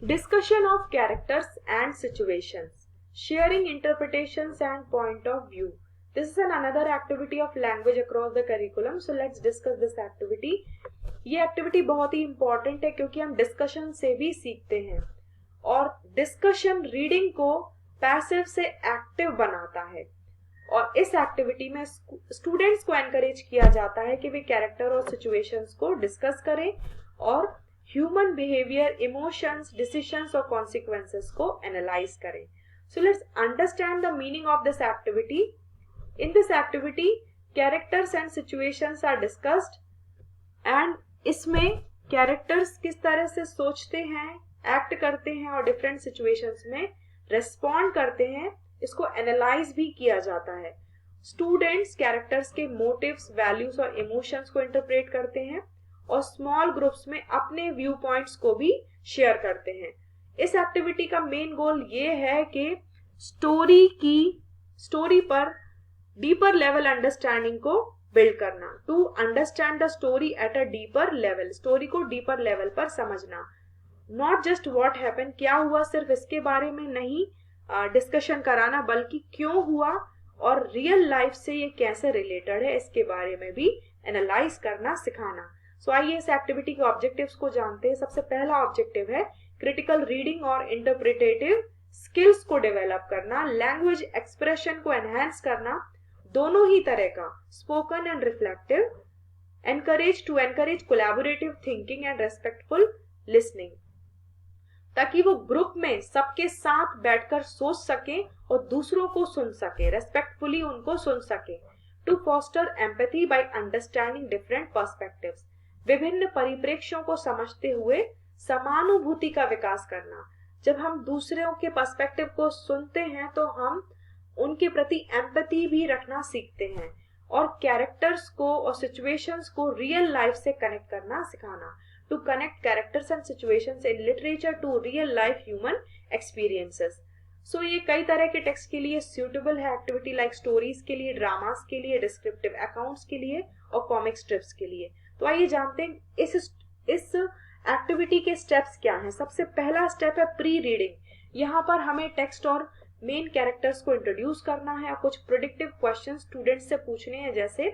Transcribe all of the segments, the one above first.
Discussion of characters and situations, sharing interpretations and point of view. This is another activity of language across the curriculum. So let's discuss this activity. ये activity बहुत ही important है क्योंकि हम discussion से भी सीखते हैं और डिस्कशन रीडिंग को पैसिव से एक्टिव बनाता है। और इस एक्टिविटी में स्टूडेंट्स को एनकरेज किया जाता है कि वे कैरेक्टर और सिचुएशंस को डिस्कस करें और ह्यूमन बिहेवियर, इमोशंस, डिसीजंस और कॉन्सिक्वेंसेस को एनालाइज करें। So let's understand the meaning of this activity. In this activity characters and situations are discussed and इसमें कैरेक्टर्स किस तरह से सोचते हैं, एक्ट करते हैं और डिफरेंट सिचुएशंस में रेस्पॉन्ड करते हैं, इसको एनालाइज भी किया जाता है। स्टूडेंट्स कैरेक्टर्स के मोटिव्स, वैल्यूज और इमोशंस को इंटरप्रेट करते हैं और स्मॉल ग्रुप्स में अपने व्यू पॉइंट्स को भी शेयर करते हैं। इस एक्टिविटी का मेन गोल ये है कि स्टोरी पर डीपर लेवल अंडरस्टैंडिंग को बिल्ड करना, to understand the story at a deeper level, story को डीपर लेवल पर समझना। नॉट जस्ट व्हाट हैपन, क्या हुआ सिर्फ इसके बारे में नहीं डिस्कशन कराना, बल्कि क्यों हुआ और रियल लाइफ से ये कैसे रिलेटेड है इसके बारे में भी एनालाइज करना सिखाना। सो आइए इस एक्टिविटी के ऑब्जेक्टिव्स को जानते हैं। सबसे पहला ऑब्जेक्टिव है क्रिटिकल रीडिंग और इंटरप्रिटेटिव स्किल्स को डेवलप करना, लैंग्वेज एक्सप्रेशन को एनहांस करना, दोनों ही तरह का, spoken and reflective, encourage collaborative thinking and respectful listening, ताकि वो ग्रुप में सबके साथ बैठकर सोच सके और दूसरों को सुन सके, रेस्पेक्टफुली उनको सुन सके। To foster empathy by understanding different perspectives, विभिन्न परिप्रेक्ष्यों को समझते हुए समानुभूति का विकास करना। जब हम दूसरों के पर्सपेक्टिव को सुनते हैं तो हम उनके प्रति एम्पैथी भी रखना सीखते हैं और कैरेक्टर्स को और सिचुएशंस को रियल लाइफ से कनेक्ट करना सिखाना। To connect characters and situations in literature to real life human experiences. So ये कई तरह के टेक्स्ट के लिए सूटेबल है एक्टिविटी, लाइक स्टोरीज के लिए, ड्रामास के लिए, डिस्क्रिप्टिव अकाउंट्स के लिए और कॉमिक स्ट्रिप्स के लिए। तो आइए जानते हैं इस एक्टिविटी के स्टेप्स क्या हैं। सबसे पहला स्टेप है प्री रीडिंग। यहाँ पर हमें टेक्स्ट और मेन कैरेक्टर्स को इंट्रोड्यूस करना है और कुछ प्रेडिक्टिव क्वेश्चन स्टूडेंट्स से पूछने हैं, जैसे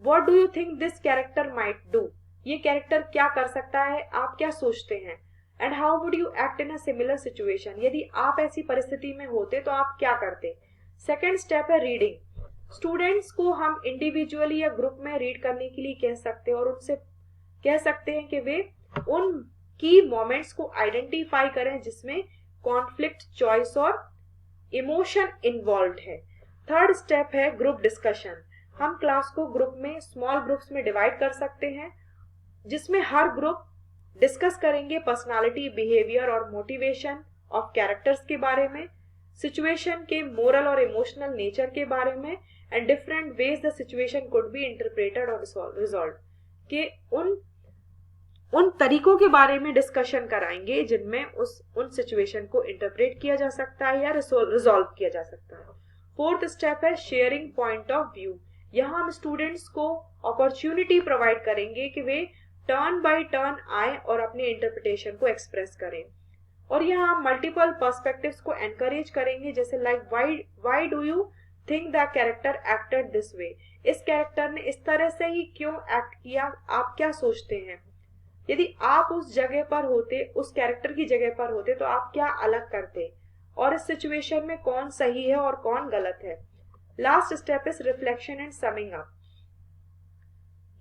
what do you think this character might do, ये कैरेक्टर क्या कर सकता है, आप क्या सोचते हैं, and how would you act in a similar situation, यदि आप ऐसी परिस्थिति में होते तो आप क्या करते। सेकेंड स्टेप है रीडिंग। स्टूडेंट्स को हम इंडिविजुअली या ग्रुप में रीड करने के लिए कह सकते हैं और उनसे कह सकते हैं कि वे उन की मोमेंट्स को आइडेंटिफाई करें जिसमें कॉन्फ्लिक्ट, चॉइस और इमोशन इन्वॉल्व है। थर्ड स्टेप है ग्रुप डिस्कशन। हम क्लास को ग्रुप में, स्मॉल ग्रुप्स में डिवाइड कर सकते हैं जिसमें हर ग्रुप डिस्कस करेंगे पर्सनालिटी, बिहेवियर और मोटिवेशन ऑफ कैरेक्टर्स के बारे में, सिचुएशन के मोरल और इमोशनल नेचर के बारे में, and different ways the situation could be interpreted और रिजॉल्व, के उन तरीकों के बारे में डिस्कशन कराएंगे जिनमें उन सिचुएशन को इंटरप्रेट किया जा सकता है या रिजॉल्व किया जा सकता है। फोर्थ स्टेप है शेयरिंग पॉइंट ऑफ व्यू। यहाँ हम स्टूडेंट्स को अपॉर्चुनिटी प्रोवाइड करेंगे कि वे टर्न बाय टर्न आए और अपने इंटरप्रिटेशन को एक्सप्रेस करें। और यहाँ हम मल्टीपल पर्सपेक्टिव्स को एनकरेज करेंगे, जैसे like why do you think the character acted this way, इस कैरेक्टर ने इस तरह से ही क्यों एक्ट किया, आप क्या सोचते हैं, यदि आप उस जगह पर होते, उस कैरेक्टर की जगह पर होते तो आप क्या अलग करते, और इस सिचुएशन में कौन सही है और कौन गलत है। Last step is reflection and summing up.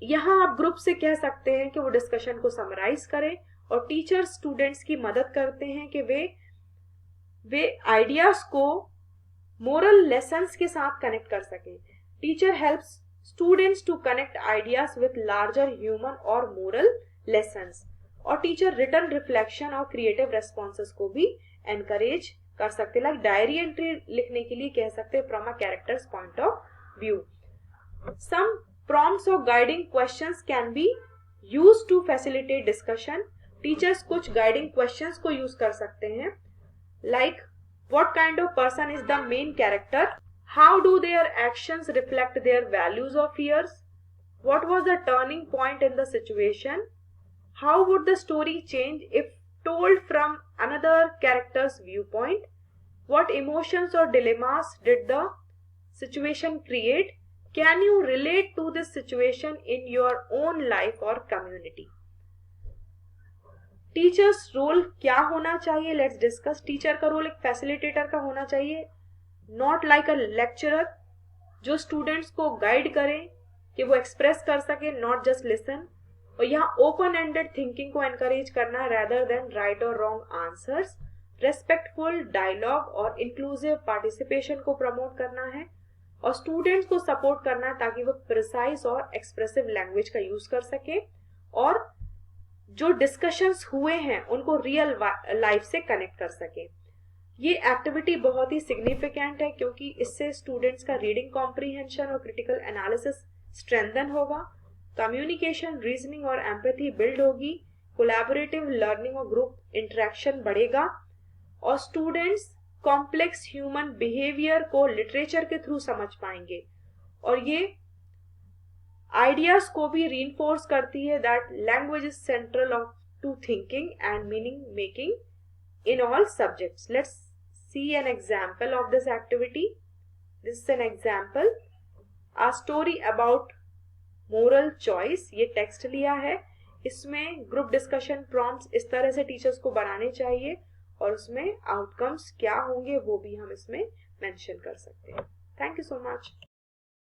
यहाँ आप ग्रुप से कह सकते हैं कि वो डिस्कशन को समराइज करें और टीचर स्टूडेंट्स की मदद करते हैं कि वे आइडियाज को मोरल लेसन्स के साथ कनेक्ट कर सके। Teacher helps students to connect ideas with larger human और मोरल लेसन्स। और टीचर रिटर्न रिफ्लेक्शन और क्रिएटिव रेस्पॉन्सेस को भी एनकरेज कर सकते, लाइक डायरी एंट्री लिखने के लिए कह सकते हैं from a characters point of view. Some prompts or guiding questions can be used to facilitate discussion. Teachers कुछ गाइडिंग क्वेश्चंस को यूज कर सकते हैं, like what kind of person is the main character, how do their actions reflect their values or fears, what was the turning point in the situation, how would the story change if told from other character's viewpoint? What emotions or dilemmas did the situation create? Can you relate to this situation in your own life or community? Teacher's role क्या होना चाहिए? Let's discuss. Teacher का role एक facilitator का होना चाहिए, not like a lecturer, जो students को गाइड करें कि वो एक्सप्रेस कर सके, नॉट जस्ट लिसन. और यहाँ ओपन एंडेड थिंकिंग को एनकरेज करना है रेदर देन राइट और रॉन्ग आंसर्स. रेस्पेक्टफुल डायलॉग और इंक्लूसिव पार्टिसिपेशन को प्रमोट करना है और स्टूडेंट्स को सपोर्ट करना है ताकि वो प्रिसाइज और एक्सप्रेसिव लैंग्वेज का यूज कर सके और जो डिस्कशंस हुए हैं उनको रियल लाइफ से कनेक्ट कर सके. ये एक्टिविटी बहुत ही सिग्निफिकेंट है क्योंकि इससे स्टूडेंट्स का रीडिंग कॉम्प्रीहेंशन और क्रिटिकल एनालिसिस स्ट्रेंथन होगा, कम्युनिकेशन, रीजनिंग और एम्पैथी बिल्ड होगी, कोलैबोरेटिव लर्निंग और ग्रुप इंटरेक्शन बढ़ेगा और स्टूडेंट्स कॉम्प्लेक्स ह्यूमन बिहेवियर को लिटरेचर के थ्रू समझ पाएंगे. और ये आइडियाज को भी रीइंफोर्स करती है that language is central of to thinking and meaning making in all subjects. Let's see an example of this activity. This is an example, a story about moral choice. ये text लिया है, इसमें group discussion prompts इस तरह से teachers को बनाने चाहिए और उसमें आउटकम्स क्या होंगे वो भी हम इसमें मेंशन कर सकते हैं. Thank you so much.